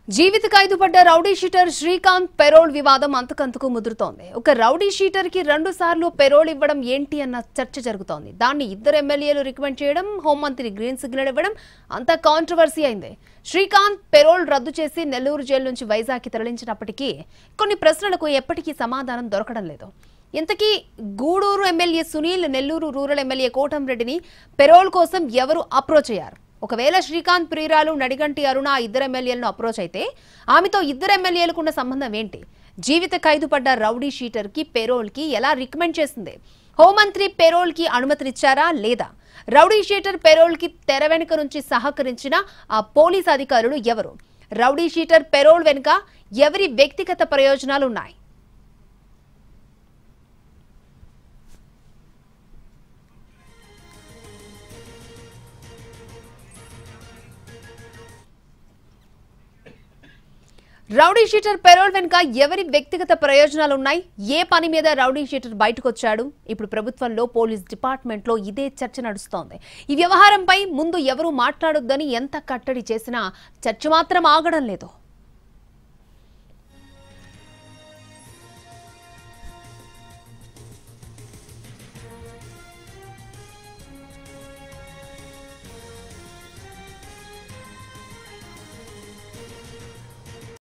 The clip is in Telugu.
జీవిత ఖైదు పడ్డ రౌడీ షీటర్ శ్రీకాంత్ పెరోల్ వివాదం అంతకంతకు ముదురుతోంది. ఒక రౌడీ షీటర్ కి 2 సార్లు పెరోల్ ఇవ్వడం ఏంటి అన్న చర్చ జరుగుతోంది. దాన్ని ఇద్దరు ఎమ్మెల్యేలు రికమెండ్ చేయడం, హోంమంత్రి గ్రీన్ సిగ్నల్ ఇవ్వడం అంతా కాంట్రవర్సీ అయింది. శ్రీకాంత్ పెరోల్ రద్దు చేసి నెల్లూరు జైలు నుంచి వైజాగ్కి తరలించినప్పటికీ కొన్ని ప్రశ్నలకు ఎప్పటికీ సమాధానం దొరకడం లేదు. ఇంతకీ Gudur MLA Sunil, Nellore rural MLA కోటంరెడ్డిని పెరోల్ కోసం ఎవరు అప్రోచ్ అయ్యారు? ఒకవేళ శ్రీకాంత్ ప్రియురాలు నడిగంటి అరుణ ఇద్దరు ఎమ్మెల్యేలను అప్రోచ్ అయితే ఆమెతో ఇద్దరు ఎమ్మెల్యేలకున్న సంబంధం ఏంటి? జీవిత ఖైదు పడ్డ రౌడీ షీటర్ కి పెరోల్ కి ఎలా రికమెండ్ చేసింది? హోంమంత్రి పెరోల్ కి అనుమతినిచ్చారా లేదా? రౌడీ షీటర్ పెరోల్ కి తెర వెనుక నుంచి సహకరించిన ఆ పోలీస్ అధికారులు ఎవరు? రౌడీ షీటర్ పెరోల్ వెనుక ఎవరి వ్యక్తిగత ప్రయోజనాలు ఉన్నాయి? రౌడీ షీటర్ పెరోల్ వెనుక ఎవరి వ్యక్తిగత ప్రయోజనాలు ఉన్నాయి? ఏ పని మీద రౌడీ షీటర్ బయటకు వచ్చాడు? ఇప్పుడు ప్రభుత్వంలో పోలీస్ డిపార్ట్మెంట్ లో ఇదే చర్చ నడుస్తోంది. ఈ వ్యవహారంపై ముందు ఎవరు మాట్లాడొద్దని ఎంత కట్టడి చేసినా చర్చ మాత్రం ఆగడం లేదు.